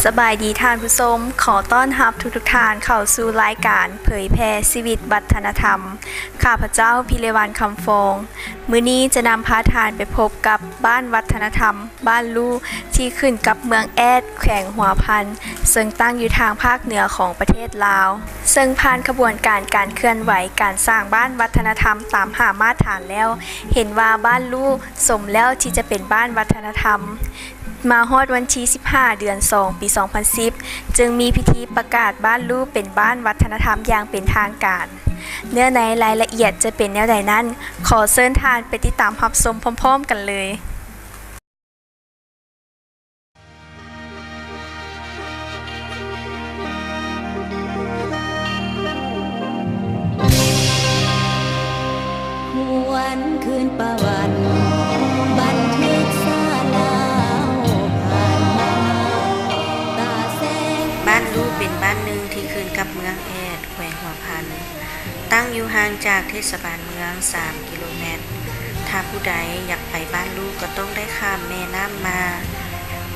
สบายดีท่านผู้ชมขอต้อนรับทุกท่านเข้าสู่รายการเผยแพร่ชีวิตวัฒนธรรมข้าพเจ้าพิเลวันคำฟองมื้อนี้จะนำพาทานไปพบกับบ้านวัฒนธรรมบ้านลู่ที่ขึ้นกับเมืองแอดแขวงหัวพันซึ่งตั้งอยู่ทางภาคเหนือของประเทศลาวซึ่งผ่านขบวนการเคลื่อนไหวการสร้างบ้านวัฒนธรรมตามหามาตรฐานแล้วเห็นว่าบ้านลู่สมแล้วที่จะเป็นบ้านวัฒนธรรมมาฮอดวันที่15เดือน2ปี2010จึงมีพิธีประกาศบ้านลู่เป็นบ้านวัฒนธรรมอย่างเป็นทางการเนื้อในรายละเอียดจะเป็นแนวใดนั้นขอเชิญทานไปติดตามรับชมพร้อมๆกันเลยหวนคืนประวัติบันทึกสาลาวผ่านมาตาแสงบ้านลู่เป็นบ้านหนึ่งที่คืนกับเมืองแอดแขวงหัวพันตั้งอยู่ห่างจากเทศบาลเมือง3กิโลเมตรถ้าผู้ใดอยากไปบ้านลู่ก็ต้องได้ข้ามแม่น้ำมา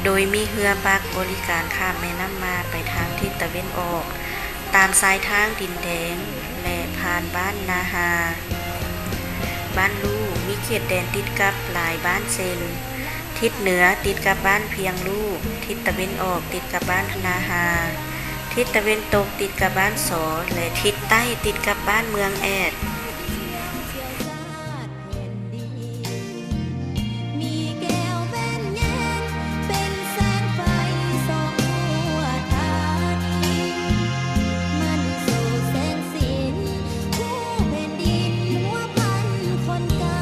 โดยมีเรือบักบริการข้ามแม่น้ำมาไปทางทิศตะวันออกตามสายทางดินแดงและผ่านบ้านนาฮาบ้านลู่มีเขตแดนติดกับหลายบ้านเซนทิศเหนือติดกับบ้านเพียงลู่ทิศตะวันออกติดกับบ้านนาฮาทิศตะวันตกติดกับบ้านสอและทิศใต้ติดกับบ้านเมืองแอดมีแก้วแว่นแย้มเป็นแสงไฟส่องทั่วทานีมันสู่แสงสินผู้แผ่นดินหัวพันคนกา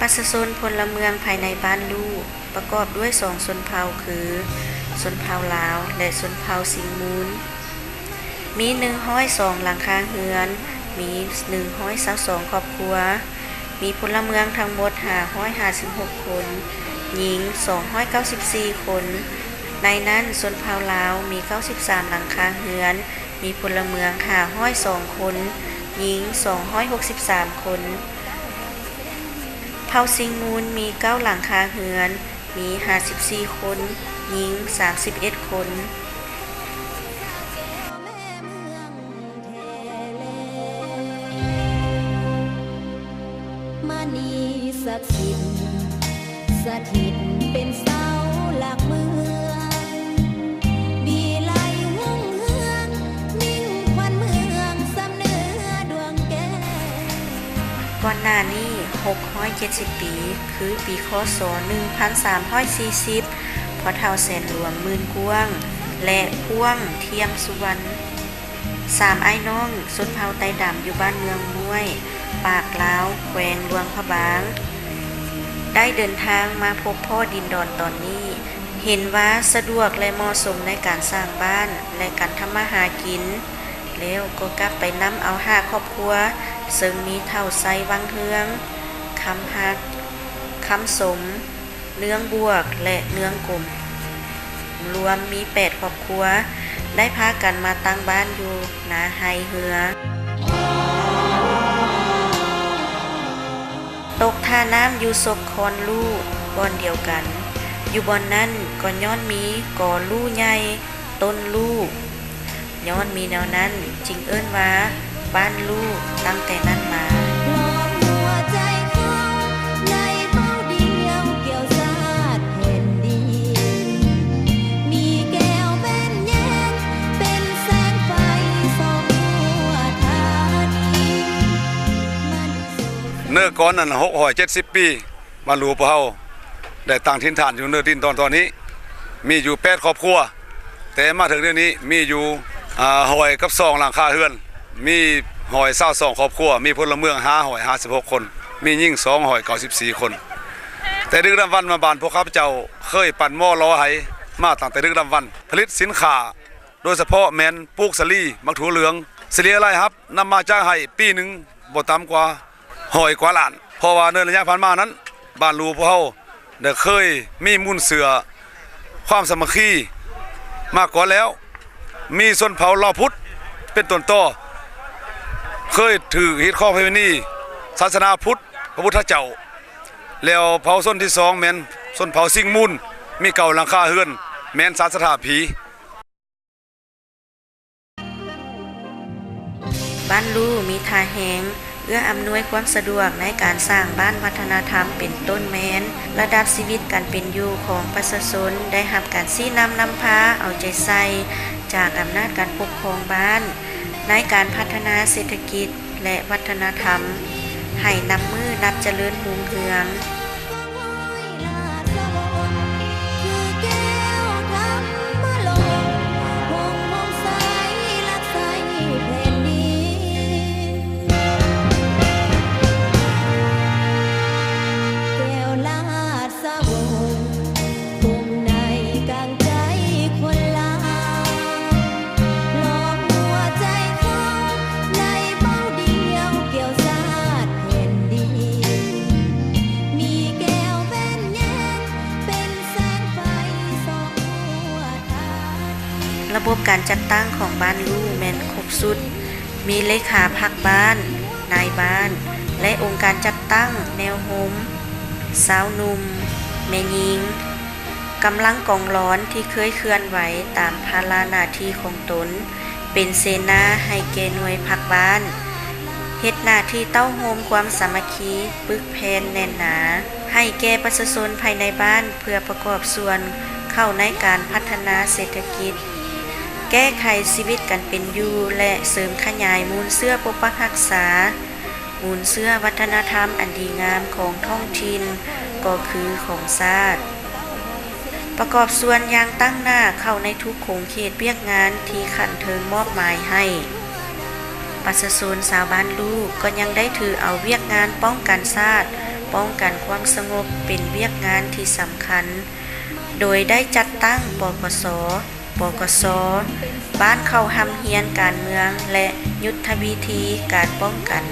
ประชาชนพลเมืองภายในบ้านลู่ประกอบด้วย2ชนเผ่าคือชนเผ่าลาวและชนเผ่าสิงมูลมี102หลังคาเรือนมี122ครอบครัวมีพลเมืองทั้งหมด556คนหญิง294คนในนั้นชนเผ่าลาวมี93หลังคาเรือนมีพลเมือง502คนหญิง263คนเผ่าสิงมูลมี9หลังคาเรือนมี54คนหญิง31คนมานีศักดิ์สิทธิ์สถิตเป็นเสาหลักเมืองบีไลหุ่งเฮืองมิ่งควันเมืองสำเนื้อดวงแก้วก่อนหน้านี้670ปีคือปีคศ1340พอเท่าแสนหลวงมื่นกวงและพ่วงเทียมสุวรรณ3ไอ้น้องชนเผ่าไต้ดำอยู่บ้านเมืองม้วยปากลาวแขวงหลวงพระบางได้เดินทางมาพบพ่อดินดอนตอนนี้เห็นว่าสะดวกและเหมาะสมในการสร้างบ้านและการทำมาหากินแล้วก็กลับไปนำเอา5ครอบครัวซึ่งมีเท่าไซวังเฮืองคำฮักคำสมเนื้องบวกและเนื้องกลมรวมมี8ครอบครัวได้พากันมาตั้งบ้านอยู่นาไฮเฮือตกท่าน้ำอยู่ศพคอนลู่บ่อนเดียวกันอยู่บ่อนนั้นก็ย้อนมีก่อลู่ใหญ่ต้นลู่ย้อนมีแนวนั้นจึงเอิ้นว่าบ้านลู่ตั้งแต่นั้นมาหลอมหัวใจเขาในเป้าเดียวเกี่ยวชาติแผ่นดินมีแก้วแว่นแย้มเป็นแสงไฟส่องทั่วทานีมันสู่เนื้อก้อนนั้น670ปีมาหลูพวกเราได้ตั้งถิ่นฐานอยู่เนื้อดินตอนนี้มีอยู่8ครอบครัวแต่มาถึงเดี๋ยวนี้มีอยู่หอยกับ2หลังคาเรือนมีหอย22ครอบครัวมีพลเมือง556คนมีหญิง294คนแต่ดึกดำบรรพ์มาบ้านพวกข้าพเจ้าเคยปั่นหม้อล้อไหมาตั้งแต่ดึกดำบรรพ์ผลิตสินค้าโดยเฉพาะแมนปลูกสลีมักถั่วเหลืองสิเลียไรครับนำมาจ้างให้ปีหนึ่งบ่ต่ำกว่า100 กว่าล้านเพราะว่าในระยะผ่านมานั้นบ้านลู่พวกเราได้เคยมีมูลเสือความสามัคคีมากกว่าแล้วมีชนเผ่าลาวพุทธเป็นต้นต่อเคยถือฮิตข้อเพณีศาสนาพุทธพระพุทธเจ้า แล้วเผาส้นที่2แม่นส้นเผาสิ่งมูลมีเก่าหลังคาเฮือนแม่นสถานผีบ้านลู่มีท่าแหงเอื้ออำนวยความสะดวกในการสร้างบ้านวัฒนธรรมเป็นต้นแม้นระดับชีวิตการเป็นอยู่ของประชาชนได้รับการชี้นำพาเอาใจใส่จากอำนาจการปกครองบ้านในการพัฒนาเศรษฐกิจและวัฒนธรรมให้นำมือนับเจริญรุ่งเรืองคือแก้วธรรมโลกวงมองใสลักใสแผ่นดินแก้วลาดสะวงภูมิในกลางใจคนลาวหลอกหัวใจเขาในเป้าเดียวเกี่ยวชาติแผ่นดินมีแก้วเป็นแยกเป็นแสงไฟส่องทั่วทาง ระบบการจัดตั้งของบ้านลู่แม่นครบสุดมีเลขาพักบ้านนายบ้านและองค์การจัดตั้งแนวโฮมสาวหนุ่มแม่หญิงกำลังกองร้อนที่เคยเคลื่อนไหวตามภาระหน้าที่ของตนเป็นเสนาให้แก่หน่วยพักบ้านเฮ็ดหน้าที่เต้าโฮมความสามัคคีปึกแผ่นแน่นหนาให้แก่ประชาชนภายในบ้านเพื่อประกอบส่วนเข้าในการพัฒนาเศรษฐกิจแก้ไขชีวิตกันเป็นอยู่และเสริมขยายมูลเสื้อปกปักรักษามูลเสื้อวัฒนธรรมอันดีงามของท้องถิ่นก็คือของชาติประกอบส่วนอย่างตั้งหน้าเข้าในทุกโขงเขตเวียกงานที่ขันเทิงมอบหมายให้ประชาชนชาวบ้านลู่ก็ยังได้ถือเอาเวียกงานป้องกันชาติป้องกันความสงบเป็นเวียกงานที่สำคัญโดยได้จัดตั้งปกส.บ้านเข้าหำเฮียนการเมืองและยุทธวิธีการป้องกัน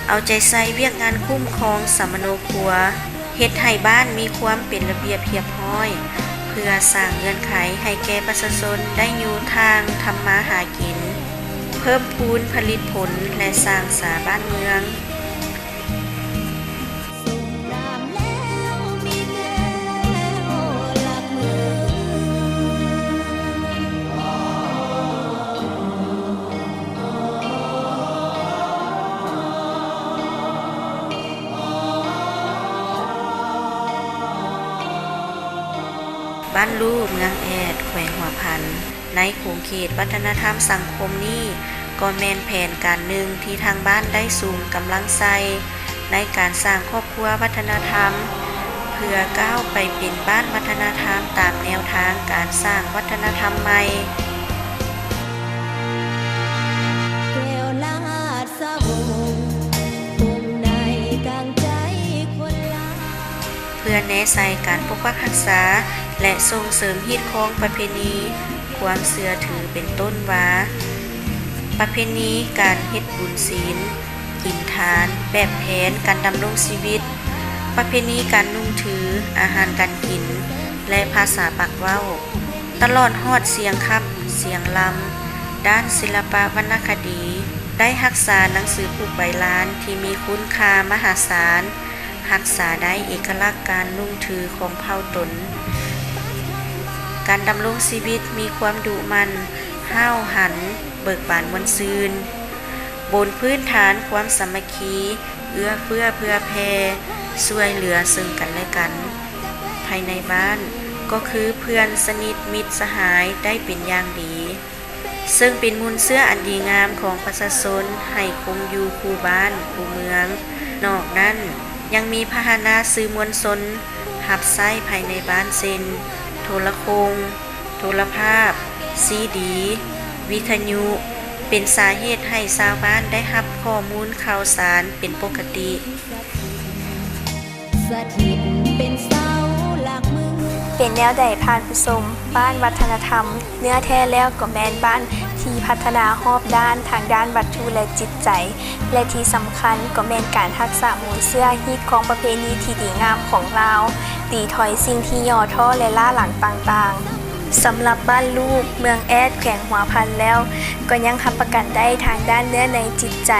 เอาใจใส่เวียกงานคุ้มครองสมโนครัวเฮ็ดให้บ้านมีความเป็นระเบียบเรียบร้อยเพื่อสร้างเงื่อนไขให้แก่ประชาชนได้อยู่ทางทำมาหากินเพิ่มพูนผลิตผลและสร้างสาบ้านเมือง ส่งรามแล้วมีแก้วหลักเมือง บ้านลู่เมืองแอดแขวงหัวพันในโขงเขตวัฒนธรรมสังคมนี้ก็แม่นแผนการหนึ่งที่ทางบ้านได้สูงกำลังใส่ในการสร้างครอบครัววัฒนธรรมเพื่อก้าวไปเป็นบ้านวัฒนธรรมตามแนวทางการสร้างวัฒนธรรมใหม่แก้วลาดสะวงภูมิในกลางใจคนลาว เพื่อแนะใส่การปกปักรักษาและส่งเสริมฮีตของประเพณีความเชื่อถือเป็นต้นว่าประเพณีการเฮ็ดบุญศีลกินทานแบบแผนการดำรงชีวิตประเพณีการนุ่งถืออาหารการกินและภาษาปากเว้าตลอดฮอดเสียงคับเสียงลำด้านศิลปวรรณคดีได้รักษาหนังสือปลูกใบลานที่มีคุณค่ามหาศาลรักษาได้เอกลักษณ์การนุ่งถือของเผ่าตนการดำรงชีวิตมีความดุมันห้าวหันเบิกบานมวลซืนบนพื้นฐานความสามัคคีเอื้อเฟื้อเพื่อแผ่ช่วยเหลือซึ่งกันและกันภายในบ้านก็คือเพื่อนสนิทมิตรสหายได้เป็นอย่างดีซึ่งเป็นมูลเสื้ออันดีงามของประชาชนให้คงอยู่คู่บ้านคู่เมืองนอกนั้นยังมีพาหนะสื่อมวลชนหับไส้ภายในบ้านเช่นโทรโคงโทรภาพซีดีวิทยุเป็นสาเหตุให้ชาวบ้านได้รับข้อมูลข่าวสารเป็นปกติสถิตเป็นเสาหลักเมือง เป็นแนวใดผ่านผู้ชมบ้านวัฒนธรรมเนื้อแท้แล้วก็แม่นบ้านที่พัฒนารอบด้านทางด้านวัตถุและจิตใจและที่สำคัญก็แม่นการรักษามูลเสื้อฮีตของประเพณีที่ดีงามของเราตีถอยสิ่งที่ย่อท้อและล่าหลังต่างๆสำหรับบ้านลูกเมืองแอดแขวงหัวพันแล้วก็ยังรับประกันได้ทางด้านเนื้อในจิตใจ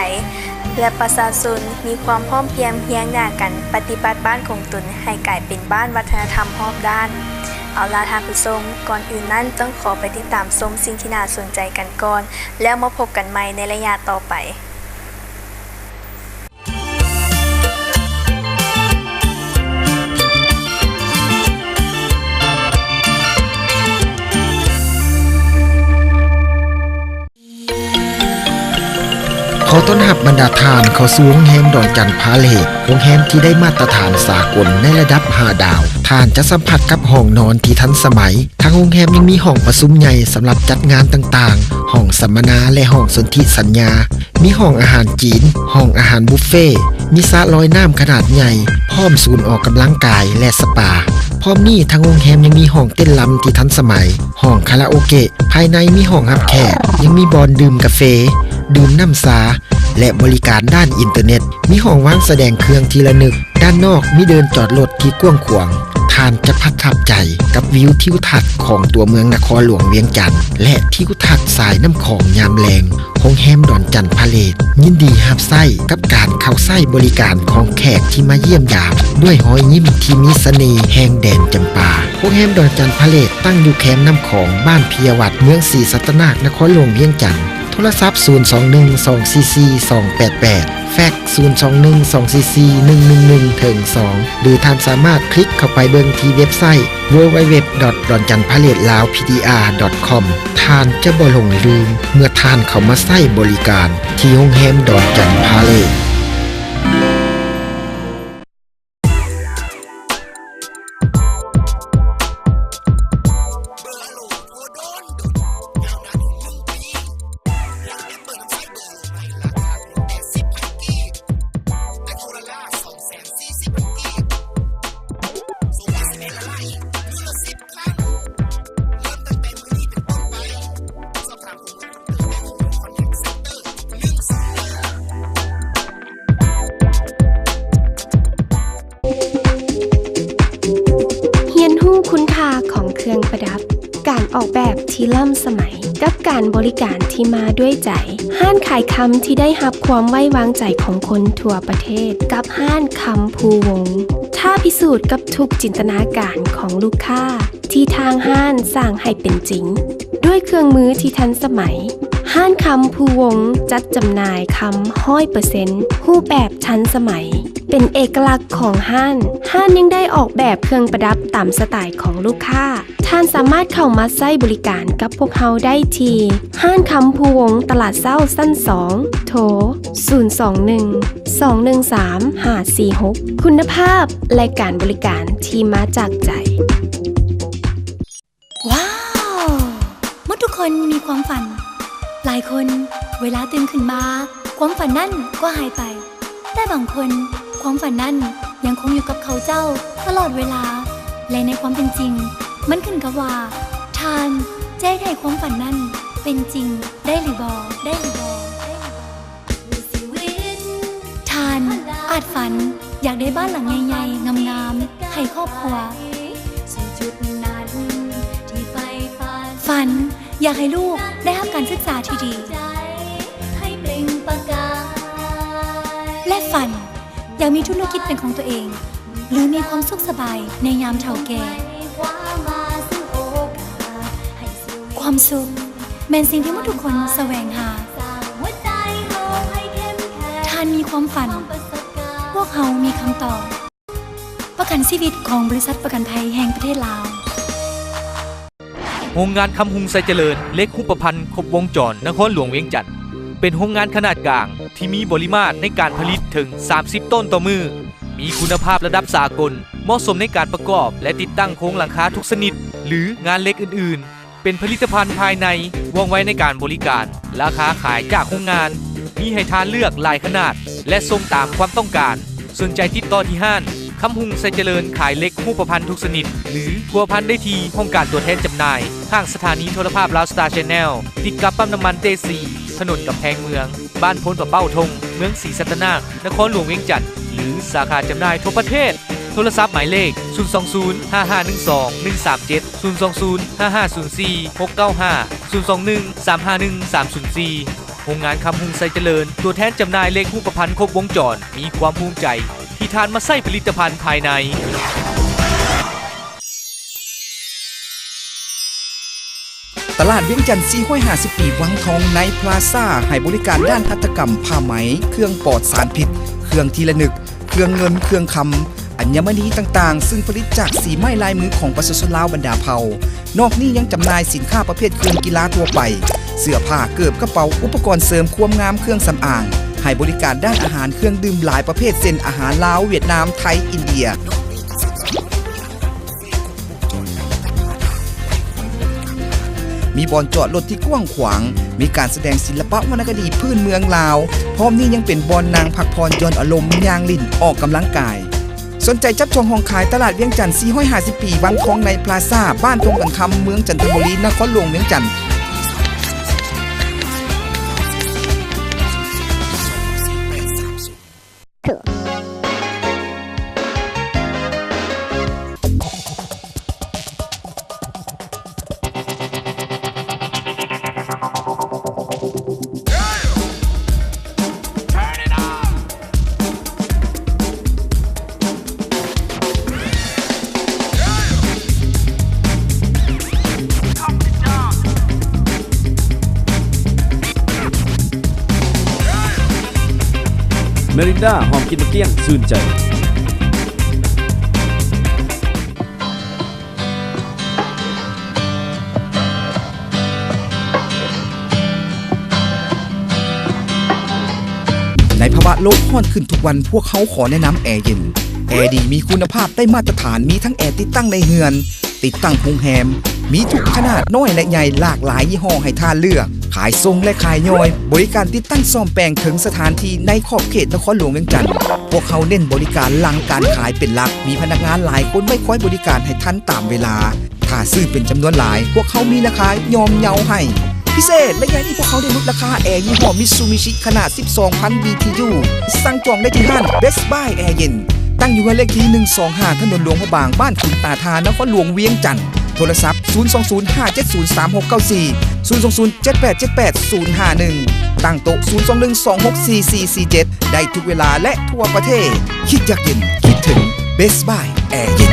และประชาชนมีความพร้อมเพรียงเฮียงหน้ากันปฏิบัติบ้านของตนให้กลายเป็นบ้านวัฒนธรรมรอบด้าน เอาล่ะท่านผู้ชมก่อนอื่นนั้นต้องขอไปติดตามชมสิ่งที่น่าสนใจกันก่อนแล้วมาพบกันใหม่ในระยะต่อไปขอต้อนรับบรรดาทานเข้าสู่โรงแรมดอนจันทร์พาเลทโรงแรมที่ได้มาตรฐานสากลในระดับ5ดาวท่านจะสัมผัสกับห้องนอนที่ทันสมัยทางโรงแรมยังมีห้องประชุมใหญ่สำหรับจัดงานต่างๆห้องสัมมนาและห้องสนธิสัญญามีห้องอาหารจีนห้องอาหารบุฟเฟ่มีสระลอยน้ำขนาดใหญ่พร้อมศูนย์ออกกำลังกายและสปาพร้อมนี้ทางโรงแรมยังมีห้องเต้นรำที่ทันสมัยห้องคาราโอเกะภายในมีห้องรับแขกยังมีบอลดื่มกาแฟดื่มน้ำสาและบริการด้านอินเทอร์เน็ตมีห้องวางแสดงเครื่องทีละนึกด้านนอกมีเดินจอดรถที่กว้างขวางท่านจะประทับใจกับวิวทิวทัศน์ของตัวเมืองนครหลวงเวียงจันทร์และทิวทัศน์สายน้ำของยามแลงโรงแรมดอนจันทร์พาเลทยินดีรับใช้กับการเข้าใช้บริการของแขกที่มาเยี่ยมยามด้วยรอยยิ้มที่มีเสน่ห์แห่งแดนจำปาโรงแรมดอนจันทร์พาเลทตั้งอยู่แคมป์น้ำของบ้านเพียวัดเมืองศรีสัตนานครหลวงเวียงจันทร์โทรศัพท์021-244-288แฟกซ์021-244-111-2หรือท่านสามารถคลิกเข้าไปเบิ่งที่เว็บไซต์ www.donjanpaletlaos.pdr.com ท่านจะบ่หลงลืมเมื่อท่านเข้ามาใช้บริการที่โรงแรมดอนจันทร์พาเลทคุณค่าของเครื่องประดับการออกแบบที่ล้ำสมัยกับการบริการที่มาด้วยใจห้านขายคำที่ได้รับความไว้วางใจของคนทั่วประเทศกับห้านคำภูวงศ์ถ้าพิสูจน์กับทุกจินตนาการของลูกค้าที่ทางห้านสร้างให้เป็นจริงด้วยเครื่องมือที่ทันสมัยห้านคำภูวงศ์จัดจำหน่ายคำ100%รูปแบบทันสมัยเป็นเอกลักษณ์ของห้านยังได้ออกแบบเครื่องประดับตามสไตล์ของลูกค้าท่านสามารถเข้ามาใช้บริการกับพวกเขาได้ที่ห้านคำภูวงศ์ตลาดเช้าสั้น2โทร021-213-546คุณภาพและการบริการที่มาจากใจว้าวเมื่อทุกคนมีความฝันหลายคนเวลาตื่นขึ้นมาความฝันนั่นก็หายไปแต่บางคนความฝันนั่นยังคงอยู่กับเขาเจ้าตลอดเวลาและในความเป็นจริงมันขึ้นกับว่าท่านจะให้ความฝันนั่นเป็นจริงได้หรือบ่ท่านอาจฝันอยากได้บ้านหลังใหญ่ๆงามๆให้ครอบครัวฝันอยากให้ลูกได้รับการศึกษาที่ดีและฝันอยากมีธุรกิจเป็นของตัวเองหรือมีความสุขสบายในยามเฒ่าแก่ความสุขแม่นสิ่งที่มนุษย์ทุกคนแสวงหาท่านมีความฝันพวกเขามีคำตอบประกันชีวิตของบริษัทประกันภัยแห่งประเทศลาวโรงงานคำหุงไซเจริญเล็กคุปพันธ์ครบวงจรนครหลวงเวียงจันทน์เป็นโรงงานขนาดกลางที่มีปริมาตรในการผลิตถึง30ต้นต่อมือมีคุณภาพระดับสากลเหมาะสมในการประกอบและติดตั้งโครงหลังคาทุกชนิดหรืองานเล็กอื่นๆเป็นผลิตภัณฑ์ภายในว่องไวในการบริการราคาขายจากโรงงานมีให้ทานเลือกหลายขนาดและทรงตามความต้องการสนใจติดต่อที่ห้านคำหุงไซเจริญขายเล็กรูปพรรณทุกชนิดหรือพัวพันได้ที่ห้องการตัวแทนจำหน่ายข้างสถานีโทรภาพลาวสตาร์ชแนลติดกับปั๊มน้ำมันเตซีถนนกำแพงเมืองบ้านพ้นปะเป้าทงเมืองศรีสัตนานครหลวงเวียงจันทน์หรือสาขาจำหน่ายทั่วประเทศโทรศัพท์หมายเลข020 5512 137 020 5504 695 021 351 304 โรงงานคำหุงไซเจริญตัวแทนจำหน่ายเลขรูปพรรณครบวงจรมีความภูมิใจที่ทานมาใส่ผลิตภัณฑ์ภายในตลาดเวียงจันทร์450 ปีวังทองในพลาซ่าให้บริการด้านหัตถกรรมผ้าไหมเครื่องปลอดสารพิษเครื่องทีละนึกเครื่องเงินเครื่องคำอัญมณีต่างๆซึ่งผลิตจากสีไม้ลายมือของประชาชนลาวบรรดาเผ่านอกนี้ยังจำหน่ายสินค้าประเภทเครื่องกีฬาทั่วไปเสื้อผ้าเกิบกระเป๋าอุปกรณ์เสริมความงามเครื่องสำอางให้บริการด้านอาหารเครื่องดื่มหลายประเภทเช่นอาหารลาวเวียดนามไทยอินเดียมีบ่อนจอดรถที่กว้างขวางมีการแสดงศิลปะวรรณคดีพื้นเมืองลาวพร้อมนี้ยังเป็นบ่อนนางพักผ่อนย้อนอารมณ์ย่างลิ้นออกกำลังกายสนใจจับจองห้องขายตลาดเวียงจันทร์450 ปีวังทองในพลาซ่าบ้านตรงกันคำเมืองจันทบุรีนครหลวงเวียงจันทร์เมรินดาหอมกินตะเกียงชื่นใจในภาวะโลกร้อนขึ้นทุกวันพวกเขาขอแนะนำแอร์เย็นแอร์ดีมีคุณภาพได้มาตรฐานมีทั้งแอร์ติดตั้งในเรือนติดตั้งโรงแรมมีทุกขนาดน้อยและใหญ่หลากหลายยี่ห้อให้ท่านเลือกขายทรงและขายย่อยบริการติดตั้งซ่อมแปลงถึงสถานที่ในขอบเขตนครหลวงเวียงจันทร์พวกเขาเน้นบริการหลังการขายเป็นหลักมีพนักงานหลายคนไม่ค่อยบริการให้ท่านตามเวลาถ้าซื้อเป็นจำนวนหลายพวกเขามีราคายอมเยาให้พิเศษและอย่างนี้พวกเขาได้ลดราคาแอร์ยี่ห้อมิตซูบิชิขนาด 12,000 BTU สั่งจองได้ที่ห้าง Best Buy แอร์เย็นตั้งอยู่ในเลขที่125ถนนหลวงพระบางบ้านขุนตาทานครหลวงเวียงจันทร์โทรศัพท์ 020-570-3694 020-787-8051 ตั้งโต๊ะ 021-264-447 ได้ทุกเวลาและทั่วประเทศ คิดอยากเย็น คิดถึง Best Buy แอร์เย็น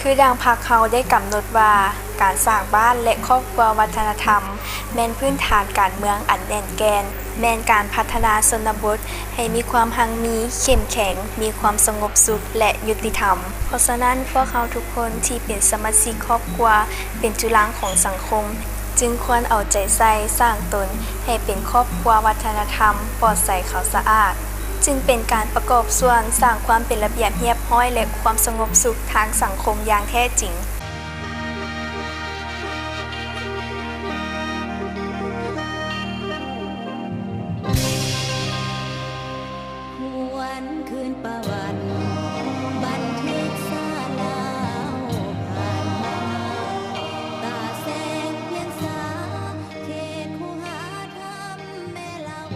คือดังพักเขาได้กำหนดว่าการสร้างบ้านและครอบครัววัฒนธรรมแม่นพื้นฐานการเมืองอันแน่นแกนแม่นการพัฒนาชนบทให้มีความหังมีเข้มแข็งมีความสงบสุขและยุติธรรมเพราะฉะนั้นพวกเขาทุกคนที่เป็นสมาชิกครอบครัวเป็นจุฬาของสังคมจึงควรเอาใจใส่สร้างตนให้เป็นครอบครัววัฒนธรรมปลอดใสขาวสะอาดจึงเป็นการประกอบส่วนสร้างความเป็นระเบียบเรียบร้อยและความสงบสุขทางสังคมอย่างแท้จริงหวนคืนประวัติบันทึกสาลาวผ่านมาตาแสงเพียนสาเขตคูหาธรรมแม่ลาว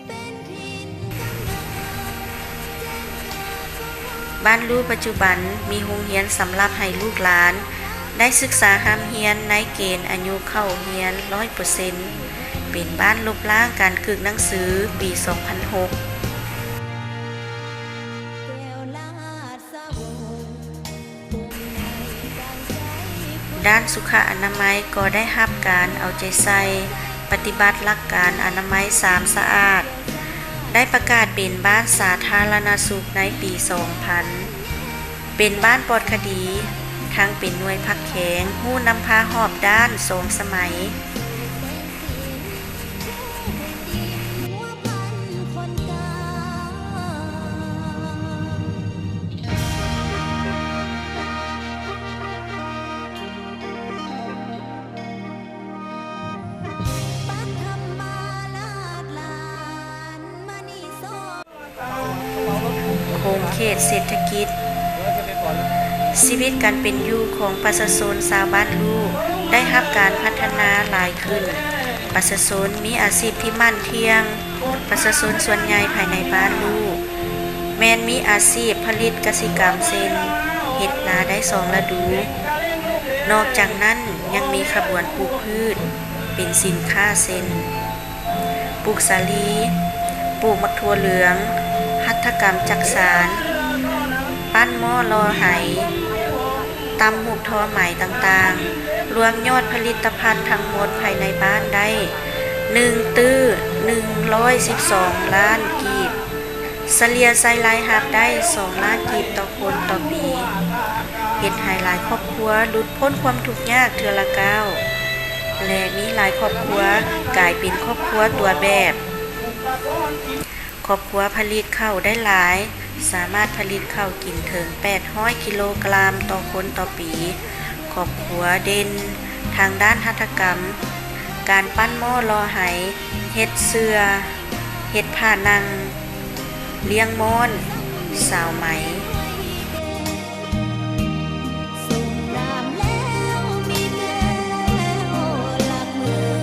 เป็นถิ่นกำเนิดแจ้งเกิดของ บ้านลูกปัจจุบันมีโรงเรียนสำหรับให้ลูกหลานได้ศึกษาห้ามเรียนในเกณฑ์อายุเข้าเรียน 100% เป็นบ้านลบล้างการกึกหนังสือปี 2006 แก้วลาดสะบู่ปุ่มในดังใจคน ด้านสุขอนามัยก็ได้รับการเอาใจใส่ปฏิบัติหลักการอนามัย3สะอาดได้ประกาศเป็นบ้านสาธารณสุขในปี 2000 เป็นบ้านปลอดคดีทั้งเป็นหน่วยพักแข็งหู้นำพาหอบด้าน2สมัย หัวพันคนกาปัทมาลาดลานมณีโซ โครงเขตเศรษฐกิจชีวิตการเป็นอยู่ของประชาชนชาวบ้านลูกได้รับการพัฒนาหลายขึ้น ประชาชนมีอาชีพที่มั่นเที่ยงประชาชนส่วนใหญ่ภายในบ้านลูกแม้นมีอาชีพผลิตกสิกรรมเช่นเฮ็ดนาได้2ฤดูนอกจากนั้นยังมีขบวนปลูกพืชเป็นสินค้าเช่นปลูกสาลีปลูกมะทั่วเหลืองหัตถกรรมจักสานปั้นหม้อรอไหตำหมูกทอไหมต่างๆรวมยอดผลิตภัณฑ์ทั้งหมดภายในบ้านได้1ตื้อ112 ล้านกีบเฉลี่ยใส่รายรับได้2 ล้านกีบต่อคนต่อปีเฮ็ดให้หลายครอบครัวหลุดพ้นความทุกข์ยากเทื่อละก้าวและมีหลายครอบครัวกลายเป็นครอบครัวตัวแบบครอบครัวผลิตข้าวได้หลายสามารถผลิตข้าวกินถึง800กิโลกรัมต่อคนต่อปีครอบครัวเด่นทางด้านหัตถกรรมการปั้นหม้อรอไหเฮ็ดเสื้อเฮ็ดผ้านังเลี้ยงม้อนสาวไหมส่งน้ำแล้วมีแก้วหลักเมือง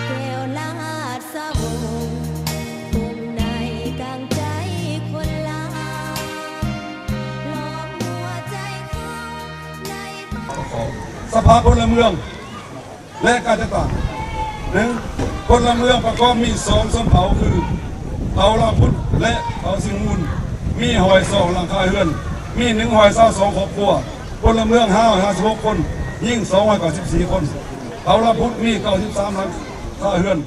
แก้วลาดสะวงคงในกลางใจคนลาหลอกหัวใจเขาในบ้าน สภาพลเมืองและการจัดการ1พลเมืองประกอบมี2ชนเผ่าคือเผ่าลาพุทธและเผ่าสิงห์มูลมีหอย2หลังคาเรือนมี1หอย22ครอบครัวพลเมือง556คนยิ่ง294คนเผ่าลาพุทธมี93หลังคาเรือน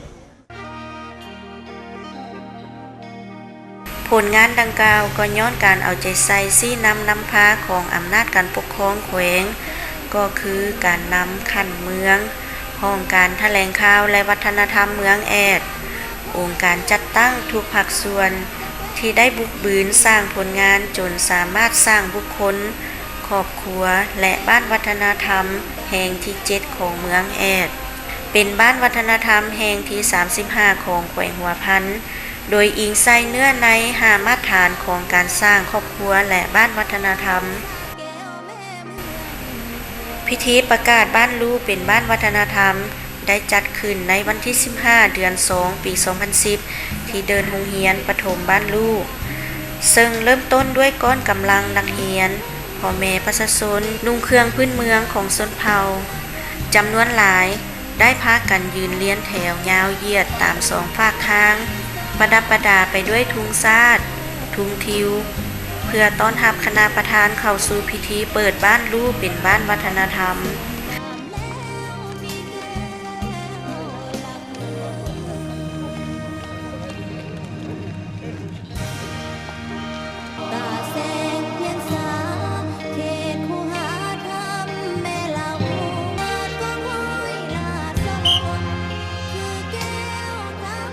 ผลงานดังกล่าวก็ย้อนการเอาใจใส่ซี้นำพาของอำนาจการปกครองแขวงก็คือการนำขันเมืองห้องการแถลงข่าวและวัฒนธรรมเมืองแอดองค์การจัดตั้งทุกภาคส่วนที่ได้บุกบืนสร้างผลงานจนสามารถสร้างบุคคลครอบครัวและบ้านวัฒนธรรมแห่งที่7ของเมืองแอดเป็นบ้านวัฒนธรรมแห่งที่35ของแขวงหัวพันโดยอิงใส่เนื้อใน5มาตรฐานของการสร้างครอบครัวและบ้านวัฒนธรรมพิธีประกาศบ้านลูเป็นบ้านวัฒนธรรมได้จัดขึ้นในวันที่15เดือน2ปี2010ที่เดินโรงเรียนประถมบ้านลูซึ่งเริ่มต้นด้วยก้อนกำลังนักเรียนพ่อแม่ประชาชนนุ่งเครื่องพื้นเมืองของชนเผ่าจำนวนหลายได้พากันยืนเรียงแถวยาวเหยียดตาม2ฝากทางประดับประดาไปด้วยธงชาติธงทิวเพื่อต้อนรับคณะประธานเข้าสู่พิธีเปิดบ้านลูเป็นบ้านวัฒนธรรม ตาแสงเพียงสาเขตคูหาธรรมแม่เหล่ามาดก็คอยลาสะบนคือแก้วธรรม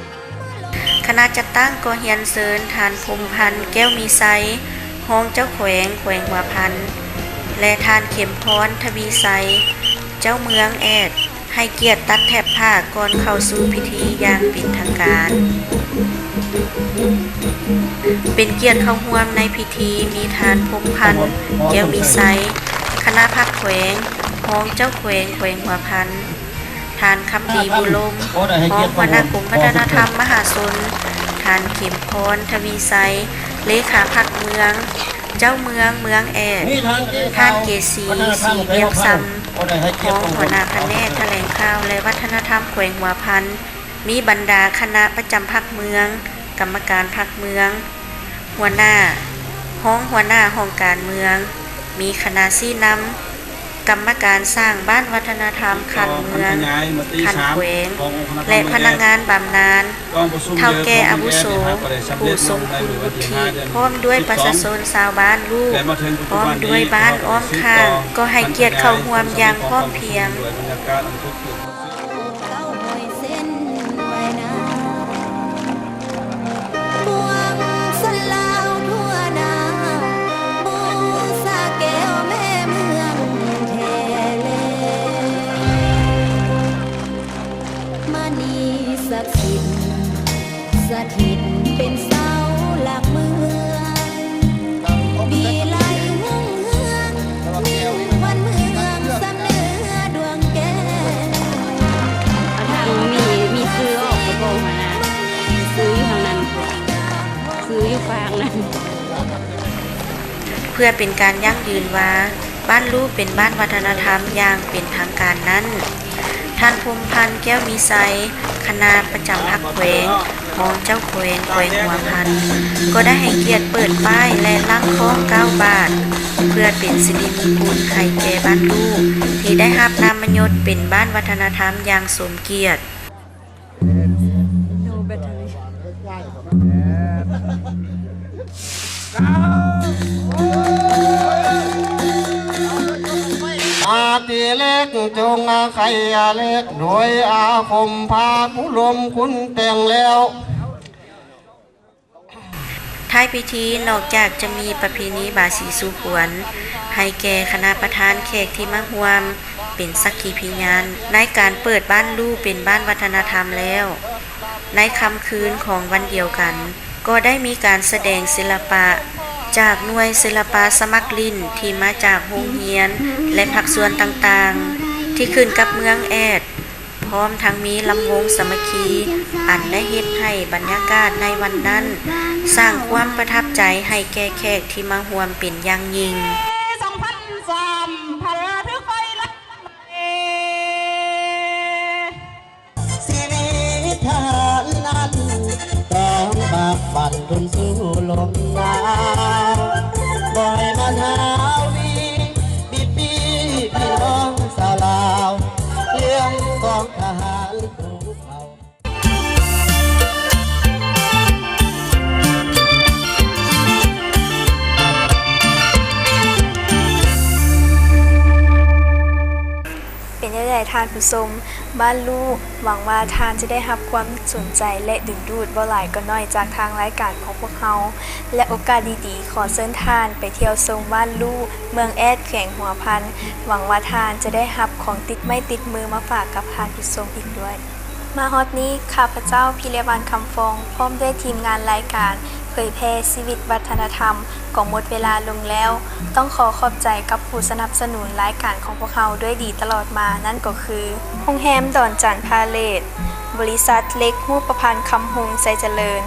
ลง คณะจัดตั้งก็เฮียนเซินทานพรหมพันธ์แก้วมีไซห้องเจ้าแขวงหัวพันธ์และทานเข็มพรทวีไซเจ้าเมืองแอดให้เกียรติตัดแถบผ้าก่อนเข้าสู่พิธีอย่างเป็นทางการ เป็นเกียรติเข้าร่วมในพิธีมีทานพรหมพันธ์แก้วมีไซคณะพักแขวงห้องเจ้าแขวงหัวพันธ์ทานคำดีบุลมห้องหัวหน้ากรมพัฒนธรรมมหาชนทานเข็มพรทวีไซเลขาพักเมืองเจ้าเมืองแอดท่านเกษีสีเบียงซำของหัวหน้าแผนกแถลงข่าวและวัฒนธรรมแขวงหัวพันธ์มีบรรดาคณะประจำพักเมืองกรรมการพักเมืองหัวหน้าห้องการเมืองมีคณะซี่นำ กรรมการสร้างบ้านวัฒนธรรมคันเมืองคันแขวงและพนักงานบำนาญเฒ่าแก่อาวุโสผู้ทรงคุณวุฒิพร้อมด้วยประชาชนชาวบ้านลูกพร้อมด้วยบ้านอ้อมข้างก็ให้เกียรติเข้าร่วมอย่างพร้อมเพรียง เก้าหอยเส้นไว้นาบวงสลาวทั่วนาบูสาแก้วแม่เมืองแท้เลมานีศักดิ์สิทธิ์สถิตเป็นเสาหลักเมืองบีไลหุ่งเฮืองมิ่งควันเมืองสำเนื้อดวงแก้ว ทางมีซื้อออกกระโปรงมานะซื้ออยู่ทางนั้นซื้ออยู่ฟางนั้น เพื่อเป็นการยั่งยืนว่าบ้านลูกเป็นบ้านวัฒนธรรมอย่างเป็นทางการนั้นท่านภูมิพันธ์แก้วมีไซคณะประจำพรรคแขวงมองเจ้าแขวงแขวงหัวพันก็ได้ให้เกียรติเปิดป้ายและล่างข้อง9 บาท เพื่อเป็นสิริมงคลให้แก่บ้านลูกที่ได้รับนามยศเป็นบ้านวัฒนธรรมอย่างสมเกียรติ อาตีเล็กจงอาไข่เล็กโดยอาคมพาผู้ลมคุณแต่งแล้ว ท้ายพิธีนอกจากจะมีประเพณีบาสีสู่ขวัญให้แก่คณะประธานแขกที่มาร่วมเป็นสักขีพยานในการเปิดบ้านลูกเป็นบ้านวัฒนธรรมแล้ว ในค่ำคืนของวันเดียวกัน ก็ได้มีการแสดงศิลปะจากหน่วยศิลปะสมัครลิ้นที่มาจากโรงเรียนและภาคส่วนต่างๆที่ขึ้นกับเมืองแอดพร้อมทั้งมีลำวงสามัคคีอันได้เฮ็ดให้บรรยากาศในวันนั้นสร้างความประทับใจให้แก่แขกที่มาร่วมเป็นอย่างยิ่ง ชีวิตทหารนั้นต้องบากบั่นทนสู้ลมหนาวบ่อยมันหาวีบีบีพี่น้องสาวลาวเรื่องกองทหารภูเขา เป็นยังไงทานผู้ชมบ้านลูกหวังว่าทานจะได้รับความสนใจและดึงดูดบ่หลายก็น้อยจากทางรายการของพวกเราและโอกาสดีๆขอเชิญทานไปเที่ยวชมบ้านลูกเมืองแอดแขวงหัวพันหวังว่าทานจะได้รับของติดไม่ติดมือมาฝากกับทานผู้ชมอีกด้วยมาฮอดนี้ข้าพเจ้าพิเลวันคำฟองพร้อมด้วยทีมงานรายการเผยแพร่ชีวิตวัฒนธรรมก็หมดเวลาลงแล้วต้องขอขอบใจกับผู้สนับสนุนรายการของพวกเราด้วยดีตลอดมานั่นก็คือโรงแรมดอนจันทร์พาเลสบริษัทเล็กหูประพันธ์คำฮงใจเจริญ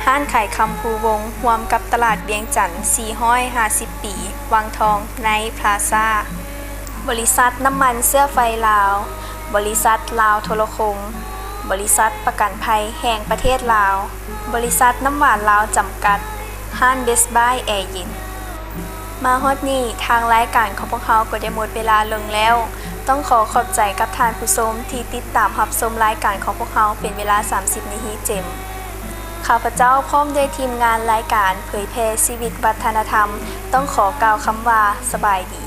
ห้านขายคำภูวงรวมกับตลาดเวียงจันทร์450 ปีวังทองในพลาซ่าบริษัทน้ำมันเสื้อไฟลาวบริษัทลาวโทรคมบริษัทประกันภัยแห่งประเทศลาวบริษัทน้ำหวานลาวจำกัดห้านเบสบายแอร์เย็นมาฮอดนี้ทางรายการของพวกเขาก็ได้หมดเวลาลงแล้วต้องขอขอบใจกับทานผู้ชมที่ติดตามรับชมรายการของพวกเขาเป็นเวลา30 นาทีเต็มข้าพเจ้าพร้อมด้วยทีมงานรายการเผยแพร่ชีวิตวัฒนธรรมต้องขอกล่าวคำว่าสบายดี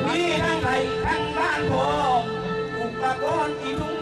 มีทั้งไทยทั้งบ้านผมอุปกรณ์ที่ทุ่ง